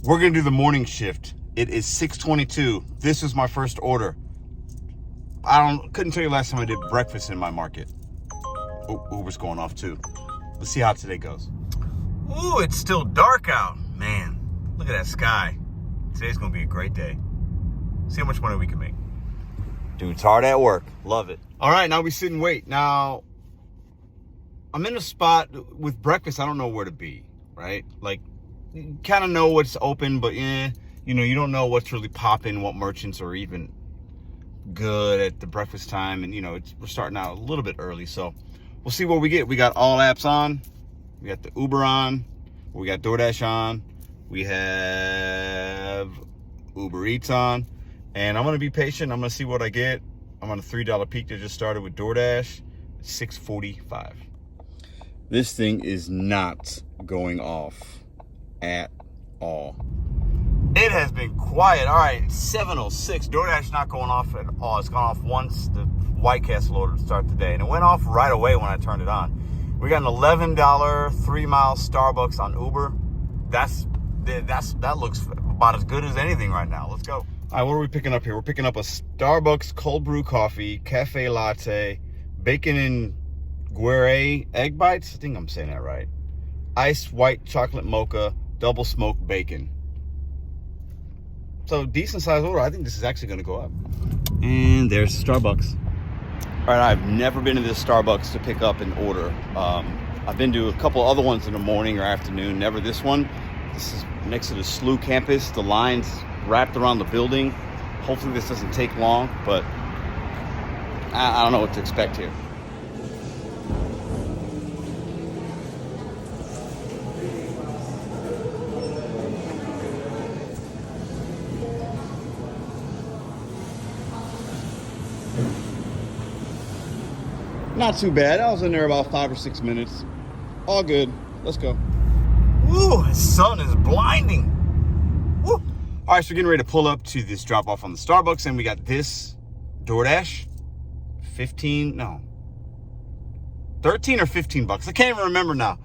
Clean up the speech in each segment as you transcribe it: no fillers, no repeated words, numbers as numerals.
We're going to do the morning shift. It is 6:22. This is my first order. Couldn't tell you last time I did breakfast in my market. Oh, Uber's going off too. Let's see how today goes. Ooh, it's still dark out. Man, look at that sky. Today's going to be a great day. See how much money we can make. Dude's hard at work. Love it. All right, now we sit and wait. Now, I'm in a spot with breakfast. I don't know where to be, right? Like, you kind of know what's open, but you don't know what's really popping, what merchants are even good at the breakfast time. And, we're starting out a little bit early. So we'll see what we get. We got all apps on. We got the Uber on. We got DoorDash on. We have Uber Eats on. And I'm going to be patient. I'm going to see what I get. I'm on a $3 peak that just started with DoorDash. 6:45. This thing is not going off at all. It has been quiet. All right, it's 7:06. DoorDash not going off at all. It's gone off once the White Castle order to start the day. And it went off right away when I turned it on. We got an $11 3-mile Starbucks on Uber. That looks about as good as anything right now. Let's go. All right, what are we picking up here? We're picking up a Starbucks cold brew coffee, cafe latte, bacon and Gruyere egg bites. I think I'm saying that right. Iced white chocolate mocha, double smoked bacon. So decent size order. I think this is actually going to go up. And there's Starbucks. All right, I've never been to this Starbucks to pick up an order. I've been to a couple other ones in the morning or afternoon, never this one. This is next to the SLU campus. The line's wrapped around the building. Hopefully this doesn't take long, but I don't know what to expect here. Not too bad. I was in there about 5 or 6 minutes. All good. Let's go. Woo, the sun is blinding. Woo. All right, so we're getting ready to pull up to this drop off on the Starbucks, and we got this DoorDash. 13 or 15 bucks. I can't even remember now.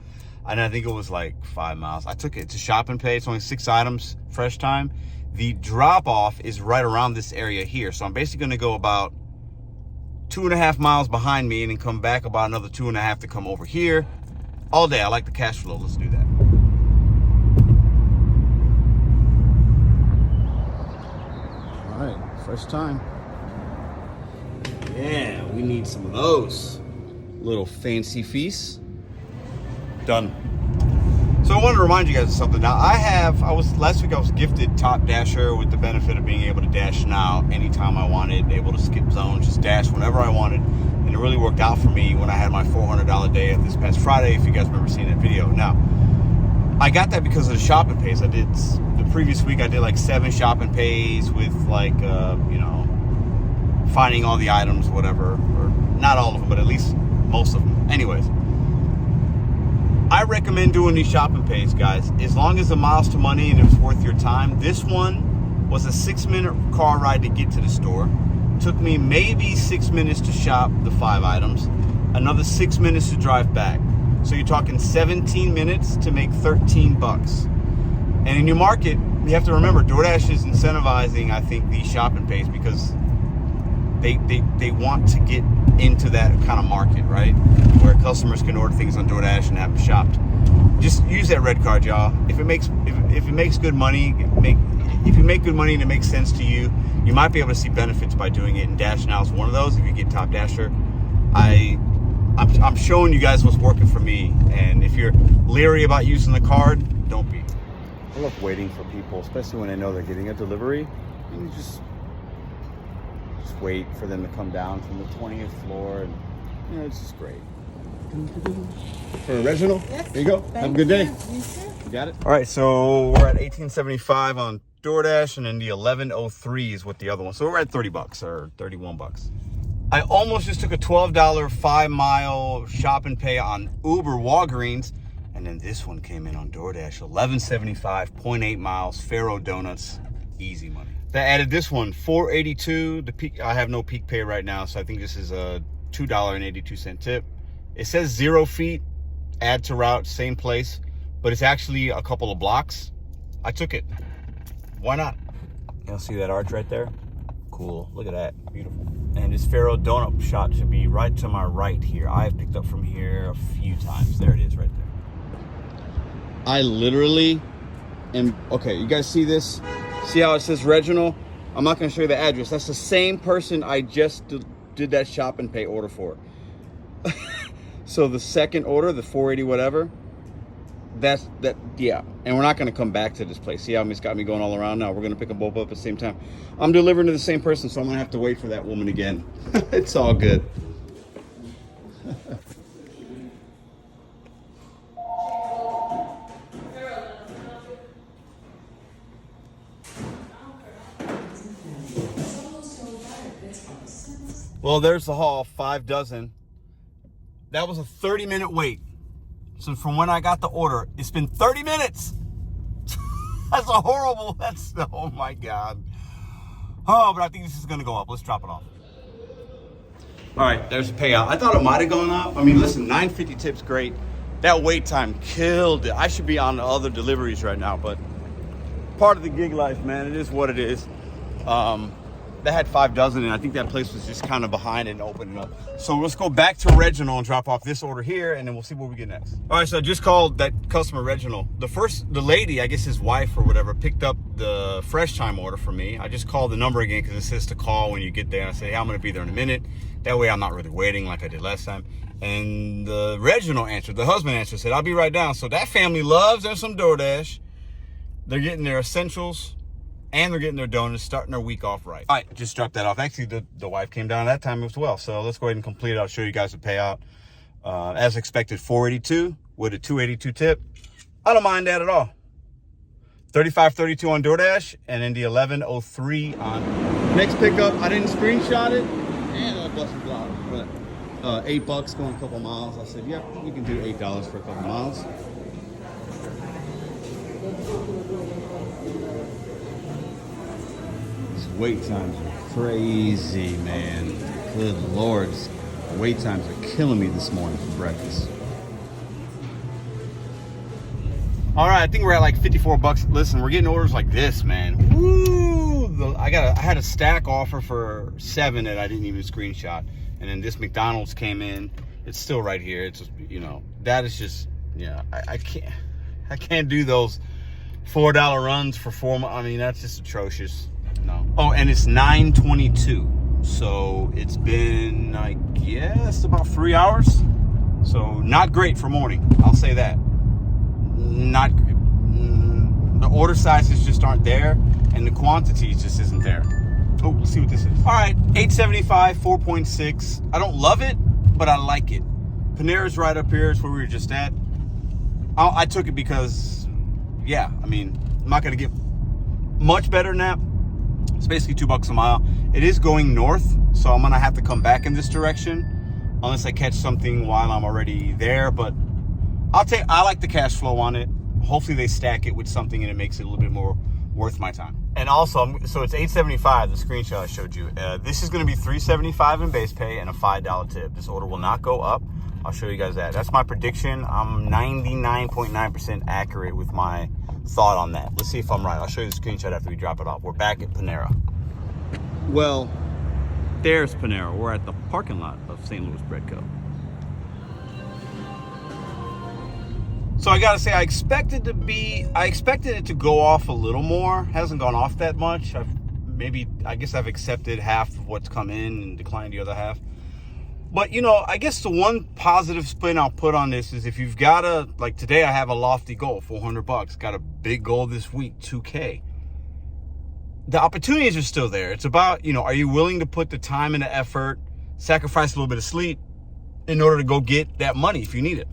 And I think it was like 5 miles. I took it to Shop and Pay. It's only 6 items, fresh time. The drop off is right around this area here. So I'm basically going to go about 2.5 miles behind me and then come back about another 2.5 to come over here all day. I like the cash flow. Let's do that. All right, first time. Yeah, we need some of those little fancy feasts. Done. So I wanted to remind you guys of something. Now last week I was gifted Top Dasher with the benefit of being able to dash now anytime I wanted, able to skip zones, just dash whenever I wanted. And it really worked out for me when I had my $400 day of this past Friday, if you guys remember seeing that video. Now, I got that because of the shop and pays. The previous week I did like 7 shop and pays with like, finding all the items, whatever, or not all of them, but at least most of them. Anyways. I recommend doing these shopping pays, guys, as long as the miles to money and it's worth your time. This one was a 6-minute car ride to get to the store. Took me maybe 6 minutes to shop the 5 items, another 6 minutes to drive back. So you're talking 17 minutes to make 13 bucks. And in your market, you have to remember, DoorDash is incentivizing, I think, these shopping pays because they want to get into that kind of market, right? Where customers can order things on DoorDash and have them shopped. Just use that red card, y'all. If it makes good money, if you make good money and it makes sense to you, you might be able to see benefits by doing it. And Dash Now is one of those. If you get Top Dasher, I'm showing you guys what's working for me. And if you're leery about using the card, don't be. I love waiting for people, especially when I know they're getting a delivery. And you just wait for them to come down from the 20th floor, and it's just great. For Reginald? Yes. There you go. Have a good day. You too. You got it? All right, so we're at $18.75 on DoorDash, and then the 11.03 is with the other one. So we're at 30 bucks or 31 bucks. I almost just took a $12 5-mile shop and pay on Uber Walgreens, and then this one came in on DoorDash, $11.75, 0.8 miles, Faro Donuts, easy money. That added this one, $4.82. The peak, I have no peak pay right now, so I think this is a $2.82 tip. It says 0 feet, add to route, same place, but it's actually a couple of blocks. I took it. Why not? You'll see that arch right there? Cool. Look at that. Beautiful. And this Pharaoh donut shot should be right to my right here. I have picked up from here a few times. There it is right there. I literally am... Okay, you guys see this? See how it says Reginald? I'm not going to show you the address. That's the same person I just did that shop and pay order for. So the second order, the 480 whatever, yeah. And we're not going to come back to this place. See how it's got me going all around now? We're going to pick them both up at the same time. I'm delivering to the same person, so I'm going to have to wait for that woman again. It's all good. Well, there's the haul, 5 dozen. That was a 30-minute wait. So from when I got the order, it's been 30 minutes. Oh my God. Oh, but I think this is gonna go up. Let's drop it off. All right, there's the payout. I thought it might've gone up. I mean, listen, $9.50 tip's great. That wait time killed it. I should be on the other deliveries right now, but part of the gig life, man. It is what it is. They had 5 dozen, and I think that place was just kind of behind and opening up. So let's go back to Reginald and drop off this order here, and then we'll see what we get next. All right, so I just called that customer Reginald. The lady, I guess his wife or whatever, picked up the fresh time order for me. I just called the number again because it says to call when you get there. I say, hey, I'm going to be there in a minute. That way I'm not really waiting like I did last time. And the Reginald answered, the husband answered, said, I'll be right down. So that family loves them some DoorDash. They're getting their essentials. And they're getting their donuts, starting their week off right. All right, just dropped that off. Actually, the wife came down that time as well. So let's go ahead and complete it. I'll show you guys the payout. As expected, $482 with a $282 tip. I don't mind that at all. $35.32 on DoorDash, and then the $11.03 on next pickup. I didn't screenshot it, and I busted block. But $8 going a couple miles. I said, yep, you can do $8 for a couple miles. Wait times are crazy, man. Good Lord. Wait times are killing me this morning for breakfast. All right, I think we're at like $54. Listen, we're getting orders like this, man. Woo! I had a stack offer for 7 that I didn't even screenshot. And then this McDonald's came in. It's still right here. It's just, you know, that is just, yeah, I can't do those $4 runs for 4 months. I mean, that's just atrocious. No. Oh, and it's 9:22, so it's been, I guess, about 3 hours. So not great for morning. I'll say that. Not great. The order sizes just aren't there, and the quantities just isn't there. Oh, let's see what this is. All right, $8.75, 4.6. I don't love it, but I like it. Panera's right up here. It's where we were just at. I took it because, yeah, I mean, I'm not gonna get much better than that. It's basically $2 a mile. It is going north, so I'm gonna have to come back in this direction unless I catch something while I'm already there. But I like the cash flow on it. Hopefully they stack it with something and it makes it a little bit more worth my time. And also, so it's $8.75, the screenshot I showed you. This is gonna be $3.75 in base pay and a $5 tip. This order will not go up. I'll show you guys that. That's my prediction. I'm 99.9% accurate with my thought on that. Let's see if I'm right. I'll show you the screenshot after we drop it off. We're back at Panera. Well, there's Panera. We're at the parking lot of St. Louis Bread Co. So I gotta say, I expected it to go off a little more. Hasn't gone off that much. I guess I've accepted half of what's come in and declined the other half. But, you know, I guess the one positive spin I'll put on this is if you've got like today I have a lofty goal, $400. Got a big goal this week, $2K. The opportunities are still there. It's about, you know, are you willing to put the time and the effort, sacrifice a little bit of sleep in order to go get that money if you need it?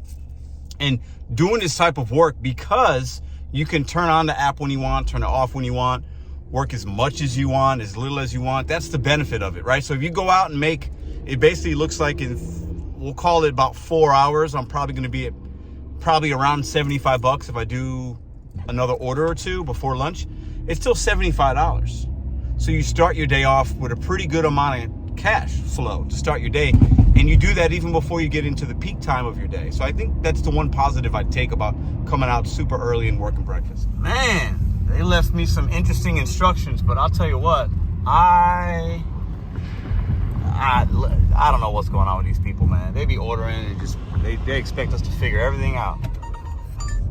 And doing this type of work, because you can turn on the app when you want, turn it off when you want, work as much as you want, as little as you want. That's the benefit of it, right? So if you go out and make, it basically looks like we'll call it about 4 hours. I'm probably going to be at probably around $75 if I do another order or two before lunch. It's still $75. So you start your day off with a pretty good amount of cash flow to start your day. And you do that even before you get into the peak time of your day. So I think that's the one positive I'd take about coming out super early and working breakfast. Man, left me some interesting instructions, but I'll tell you what, I don't know what's going on with these people, man. They be ordering and just, they expect us to figure everything out.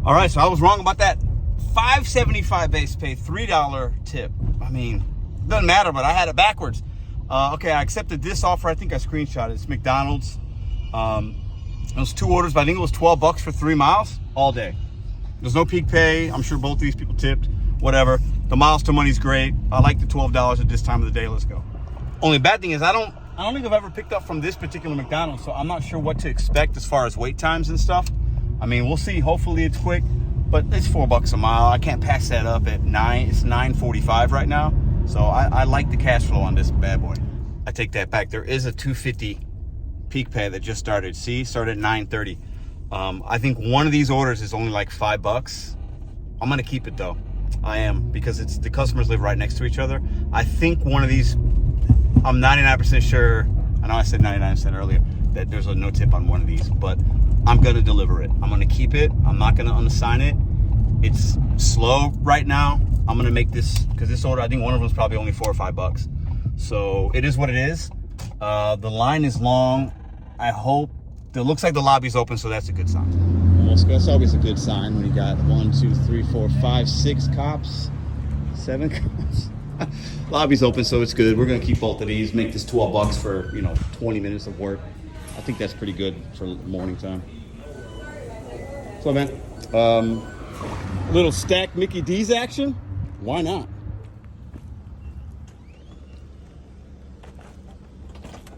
All right, so I was wrong about that. $5.75 base pay, $3 tip. I mean, it doesn't matter, but I had it backwards. Okay, I accepted this offer. I think I screenshot it. It's McDonald's. It was 2 orders, but I think it was $12 for 3 miles all day. There's no peak pay. I'm sure both of these people tipped, whatever. The miles to money's great. I like the $12 at this time of the day. Let's go. Only bad thing is I don't think I've ever picked up from this particular McDonald's, so I'm not sure what to expect as far as wait times and stuff. I mean, we'll see. Hopefully it's quick, but it's $4 a mile. I can't pass that up at 9. It's 9:45 right now, so I like the cash flow on this bad boy. I take that back. There is a $2.50 peak pay that just started. See, started at 9:30. I think one of these orders is only like $5. I'm gonna keep it though. I am, because it's the customers live right next to each other. I think one of these, I'm 99% sure, I know I said 99% earlier, that there's a no tip on one of these, but I'm gonna deliver it. I'm gonna keep it. I'm not gonna unassign it. It's slow right now. I'm gonna make this, because this order, I think one of them is probably only $4 or $5. So it is what it is. The line is long. I hope, it looks like the lobby's open, so that's a good sign. That's always a good sign when you got 1, 2, 3, 4, 5, 6 cops, 7 cops. Lobby's open, so it's good. We're gonna keep both of these, make this $12 for 20 minutes of work. I think that's pretty good for morning time. So man, little stack Mickey D's action. Why not?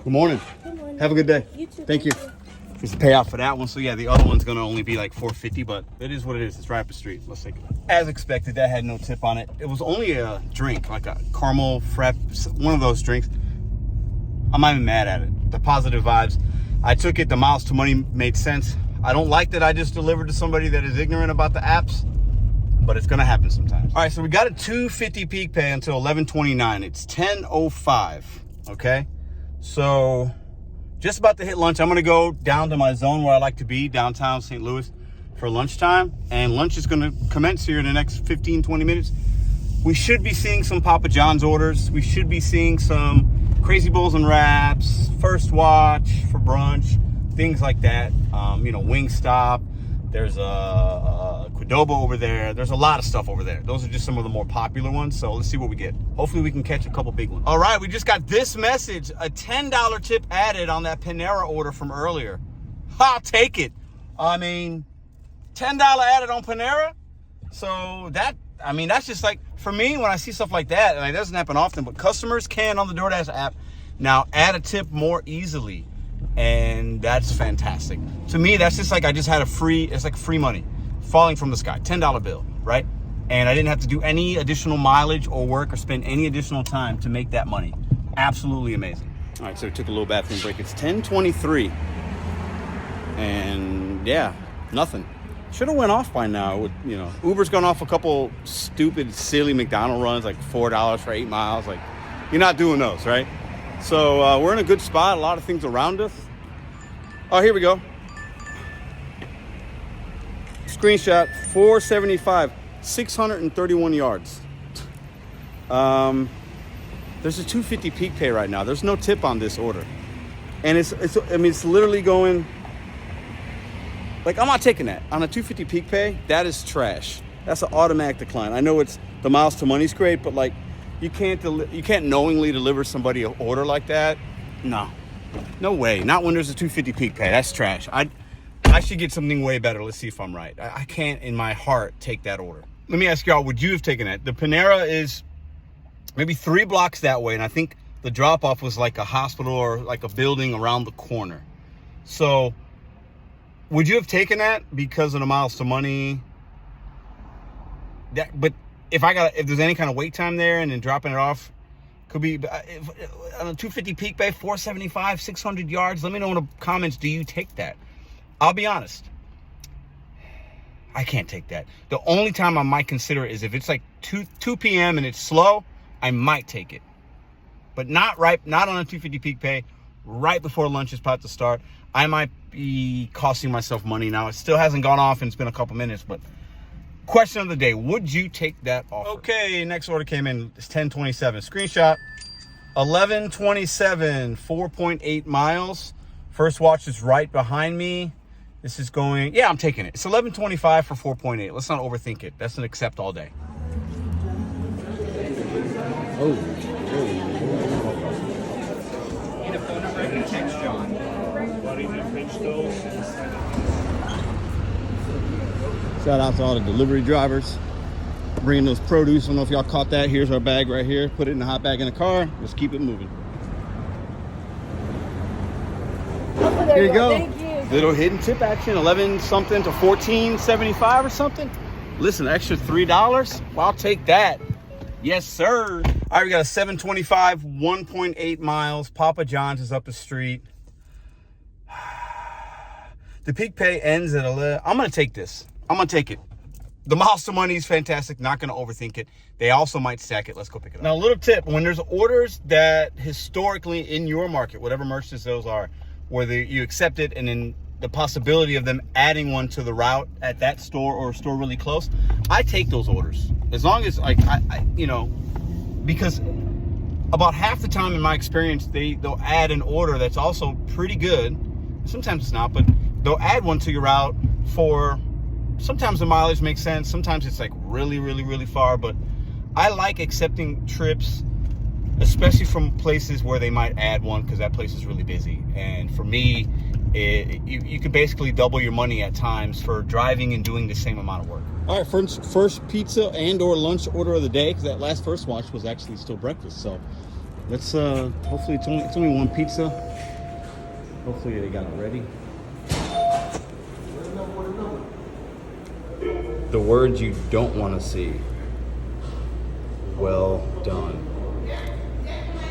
Good morning. Good morning. Have a good day. You too. Thank you. There's a payout for that one. So yeah, the other one's gonna only be like $4.50, but it is what it is. It's right up the street. Let's take it. As expected, that had no tip on it. It was only a drink, like a caramel frap, one of those drinks. I'm not even mad at it. The positive vibes. I took it. The miles to money made sense. I don't like that I just delivered to somebody that is ignorant about the apps, but it's gonna happen sometimes. All right, so we got a $2.50 peak pay until 11:29. It's 10:05. Okay, so just about to hit lunch. I'm gonna go down to my zone where I like to be, downtown St. Louis, for lunchtime, and lunch is gonna commence here in the next 15-20 minutes. We should be seeing some Papa John's orders. We should be seeing some Crazy Bowls and Wraps, First Watch for brunch, things like that. Wingstop. There's a Qdoba over there. There's a lot of stuff over there. Those are just some of the more popular ones. So let's see what we get. Hopefully we can catch a couple big ones. All right, we just got this message. A $10 tip added on that Panera order from earlier. I'll take it. I mean, $10 added on Panera. So that's just like, for me, when I see stuff like that, and it doesn't happen often, but customers can on the DoorDash app now add a tip more easily. And that's fantastic. To me, that's just like I just had it's like free money falling from the sky, $10 bill, right? And I didn't have to do any additional mileage or work or spend any additional time to make that money. Absolutely amazing. All right, so we took a little bathroom break. It's 10:23. And yeah, nothing. Should have went off by now. Uber's gone off a couple stupid, silly McDonald's runs, like $4 for 8 miles. Like, you're not doing those, right? So we're in a good spot. A lot of things around us. Oh, here we go. Screenshot, 475, 631 yards. There's a $2.50 peak pay right now. There's no tip on this order. And it's literally going, like, I'm not taking that. On a $2.50 peak pay, that is trash. That's an automatic decline. I know it's the miles to money's great, but like, you can't knowingly deliver somebody an order like that. No way. Not when there's a $2.50 peak pay. That's trash. I should get something way better. Let's see if I'm right. I can't in my heart take that order. Let me ask y'all, would you have taken that? The Panera is maybe 3 blocks that way, and I think the drop-off was like a hospital or like a building around the corner. So would you have taken that because of the miles to money? But if there's any kind of wait time there and then dropping it off, could be on a $2.50 peak pay, 475, 600 yards. Let me know in the comments, do you take that? I'll be honest, I can't take that. The only time I might consider it is if it's like 2 p.m. and it's slow, I might take it. But not on a $2.50 peak pay, right before lunch is about to start. I might be costing myself money now. It still hasn't gone off and it's been a couple minutes, but Question of the day, would you take that offer? Okay, next order came in. It's 1027. Screenshot. 1127, 4.8 miles. First watch is right behind me. This is going, yeah, I'm taking it. It's 1125 for 4.8. Let's not overthink it. That's an accept all day. Oh. Need a phone number, I can text John. Shout out to all the delivery drivers bringing those produce. I don't know if y'all caught that. Here's our bag right here. Put it in the hot bag in the car. Let's keep it moving. There you go. Thank you. Little hidden tip action. 11 something to 14.75 or something. Listen, extra $3. Well, I'll take that. Yes, sir. All right, we got a 725, 1.8 miles. Papa John's is up the street. The peak pay ends at 11. I'm going to take this. I'm going to take it. The miles to money is fantastic. Not going to overthink it. They also might stack it. Let's go pick it up. Now, a little tip. When there's orders that historically in your market, whatever merchants those are, where you accept it and then the possibility of them adding one to the route at that store or a store really close, I take those orders. As long as, like, you know, because about half the time in my experience, they'll add an order that's also pretty good. Sometimes it's not, but they'll add one to your route for... Sometimes the mileage makes sense. Sometimes it's like really, really, really far. But I like accepting trips, especially from places where they might add one because that place is really busy. And for me, you could basically double your money at times for driving and doing the same amount of work. All right, first pizza and or lunch order of the day, because that last first watch was actually still breakfast. So let's hopefully it's only one pizza. Hopefully they got it ready. The words you don't want to see. Well done.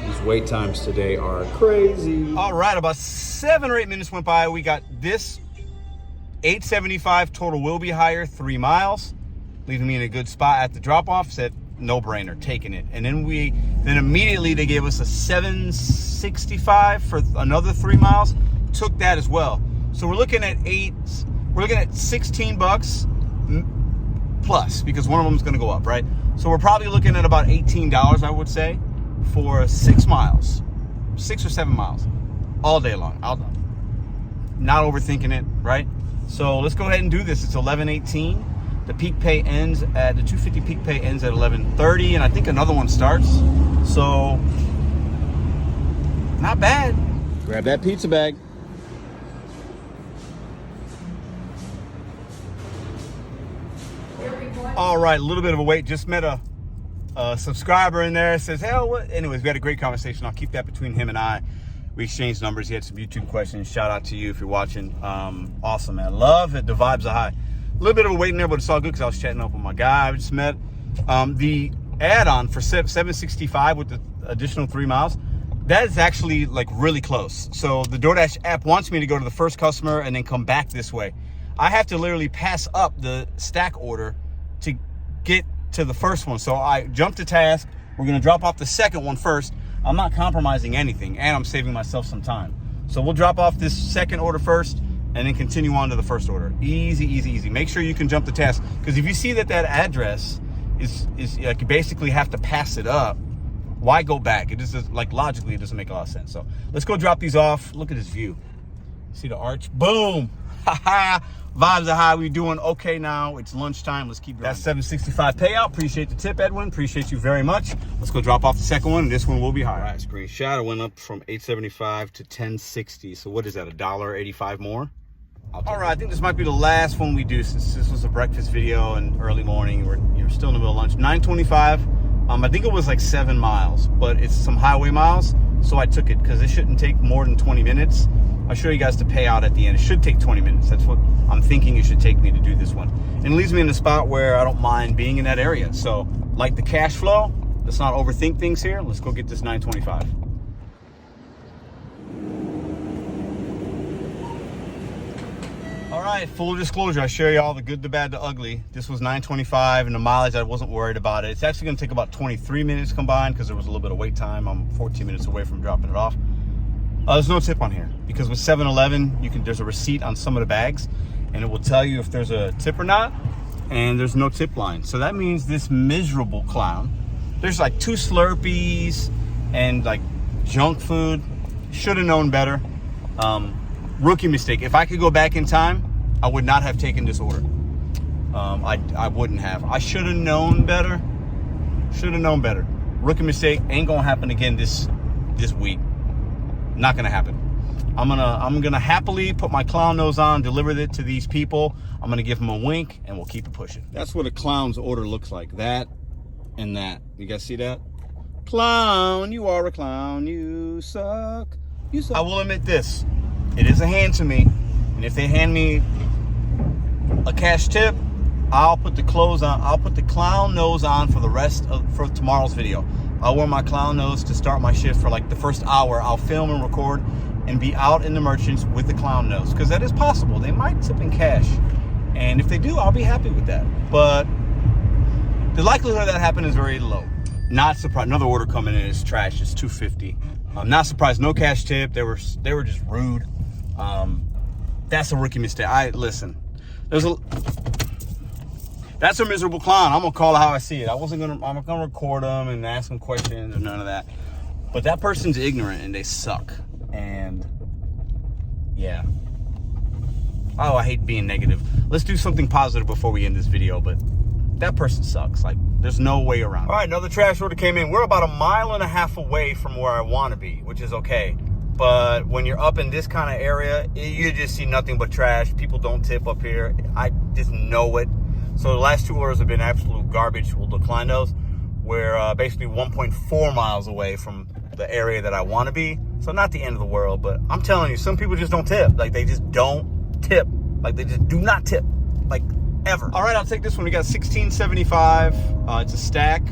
These wait times today are crazy. All right, about 7 or 8 minutes went by. We got this 875 total will be higher, 3 miles, leaving me in a good spot at the drop off. Said no brainer, taking it. And then immediately they gave us a 765 for another 3 miles. Took that as well. So we're looking at 16 bucks plus, because one of them is going to go up, right? So we're probably looking at about $18, I would say, for 6 miles, 6 or 7 miles, all day long. Not overthinking it, right? So let's go ahead and do this. It's 11:18. The peak pay ends at the 250 peak pay ends at 11:30, and I think another one starts. So not bad. Grab that pizza bag. All right, a little bit of a wait. Just met a subscriber in there. Says, hell, what? Anyways, we had a great conversation. I'll keep that between him and I. We exchanged numbers. He had some YouTube questions. Shout out to you if you're watching. Awesome, man. Love it. The vibes are high. A little bit of a wait in there, but it's all good because I was chatting up with my guy I just met. The add-on for 765 with the additional 3 miles, that is actually like really close. So the DoorDash app wants me to go to the first customer and then come back this way. I have to literally pass up the stack order to get to the first one. So I jumped to task. We're going to drop off the second one first. I'm not compromising anything, and I'm saving myself some time. So we'll drop off this second order first and then continue on to the first order. Easy, easy, easy. Make sure you can jump the task, because if you see that address is like you basically have to pass it up, why go back? It just is, like, logically it doesn't make a lot of sense. So let's go drop these off. Look at this view. See the arch? Boom. Vibes are high. We're doing okay now. It's lunchtime. Let's keep going. That's 765 payout. Appreciate the tip, Edwin. Appreciate you very much. Let's go drop off the second one. This one will be higher. All right, screenshot. It went up from 875 to 1060. So what is that? $1.85 more? All right, I think this might be the last one we do, since this was a breakfast video and early morning. You're still in the middle of lunch. 925. I think it was like 7 miles, but it's some highway miles. So I took it because it shouldn't take more than 20 minutes. I'll show you guys the payout at the end. It should take 20 minutes. That's what I'm thinking it should take me to do this one. And it leaves me in a spot where I don't mind being in that area. So, like the cash flow, let's not overthink things here. Let's go get this 925. All right, full disclosure, I share you all the good, the bad, the ugly. This was 925, and the mileage, I wasn't worried about it. It's actually gonna take about 23 minutes combined because there was a little bit of wait time. I'm 14 minutes away from dropping it off. There's no tip on here because with 7-Eleven, there's a receipt on some of the bags, and it will tell you if there's a tip or not. and there's no tip line. So that means this miserable clown, there's like 2 Slurpees and like junk food. Should have known better. Rookie mistake. If I could go back in time, I would not have taken this order. I wouldn't have. I should have known better. Should have known better. Rookie mistake. Ain't gonna happen again this week. Not gonna happen. I'm gonna happily put my clown nose on, deliver it to these people. I'm gonna give them a wink, and we'll keep it pushing. That's what a clown's order looks like. That and that. You guys see that? Clown, you are a clown. You suck. You suck. I will admit this. It is a hand to me, and if they hand me a cash tip, I'll put the clothes on. I'll put the clown nose on for tomorrow's video. I'll wear my clown nose to start my shift for like the first hour. I'll film and record and be out in the merchants with the clown nose, because that is possible. They might tip in cash, and if they do, I'll be happy with that. But the likelihood of that happening is very low. Not surprised. Another order coming in is trash. It's $2.50. I'm not surprised. No cash tip. They were just rude. That's a rookie mistake. Listen. That's a miserable clown. I'm gonna call it how I see it. I'm not gonna record them and ask them questions or none of that. But that person's ignorant and they suck. And yeah. Oh, I hate being negative. Let's do something positive before we end this video. But that person sucks. Like, there's no way around it. All right, another trash order came in. We're about 1.5 miles away from where I want to be, which is okay. But when you're up in this kind of area, you just see nothing but trash. People don't tip up here. I just know it. So the last 2 orders have been absolute garbage. We'll decline those. We're basically 1.4 miles away from the area that I want to be. So not the end of the world, but I'm telling you, some people just don't tip. Like, they just don't tip. Like, they just do not tip. Like, ever. All right, I'll take this one. We got $16.75. It's a stack.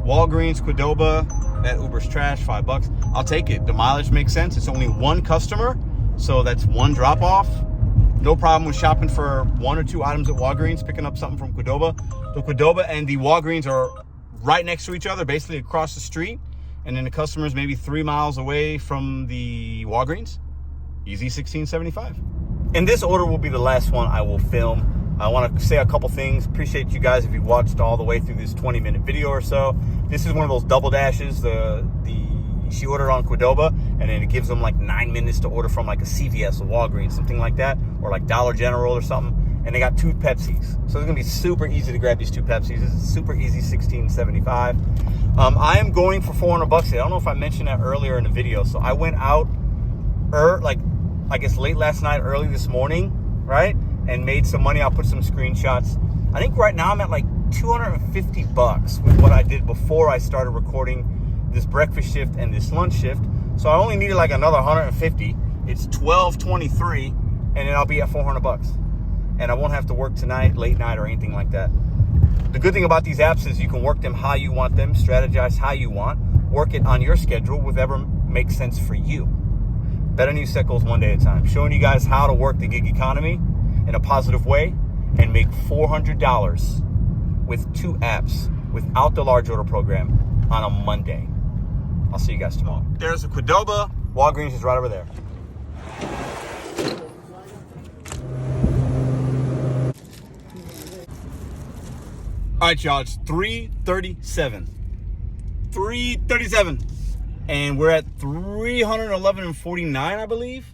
Walgreens, Qdoba. That Uber's trash, $5. I'll take it. The mileage makes sense. It's only 1 customer, so that's 1 drop off. No problem with shopping for 1 or 2 items at Walgreens, picking up something from Qdoba. The Qdoba and the Walgreens are right next to each other, basically across the street. And then the customer's maybe 3 miles away from the Walgreens. Easy $16.75. And this order will be the last one I will film. I want to say a couple things. Appreciate you guys if you watched all the way through this 20-minute video or so. This is one of those double dashes. She ordered on Qdoba, and then it gives them like 9 minutes to order from like a CVS or Walgreens, something like that, or like Dollar General or something. And they got 2 Pepsis. So it's gonna be super easy to grab these 2 Pepsis. This is super easy, $16.75. I am going for $400 here. I don't know if I mentioned that earlier in the video. So I went out, I guess late last night, early this morning, right? And made some money. I'll put some screenshots. I think right now I'm at like $250 with what I did before I started recording this breakfast shift and this lunch shift. So I only needed like another 150. It's $12.23, and then I'll be at $400. And I won't have to work tonight, late night, or anything like that. The good thing about these apps is you can work them how you want them, strategize how you want, work it on your schedule, whatever makes sense for you. BetonYou Seckles, one day at a time. Showing you guys how to work the gig economy in a positive way and make $400 with 2 apps without the large order program on a Monday. I'll see you guys tomorrow. There's a Qdoba. Walgreens is right over there. All right, y'all, it's 3:37. 3:37. And we're at 311.49, I believe.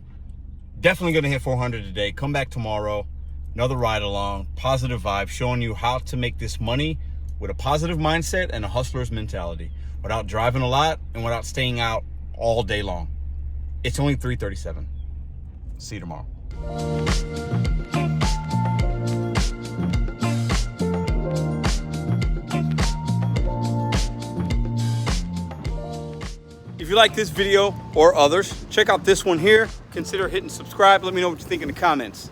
Definitely going to hit 400 today. Come back tomorrow. Another ride along. Positive vibe. Showing you how to make this money with a positive mindset and a hustler's mentality. Without driving a lot and without staying out all day long. It's only 3:37. See you tomorrow. If you like this video or others, check out this one here. Consider hitting subscribe. Let me know what you think in the comments.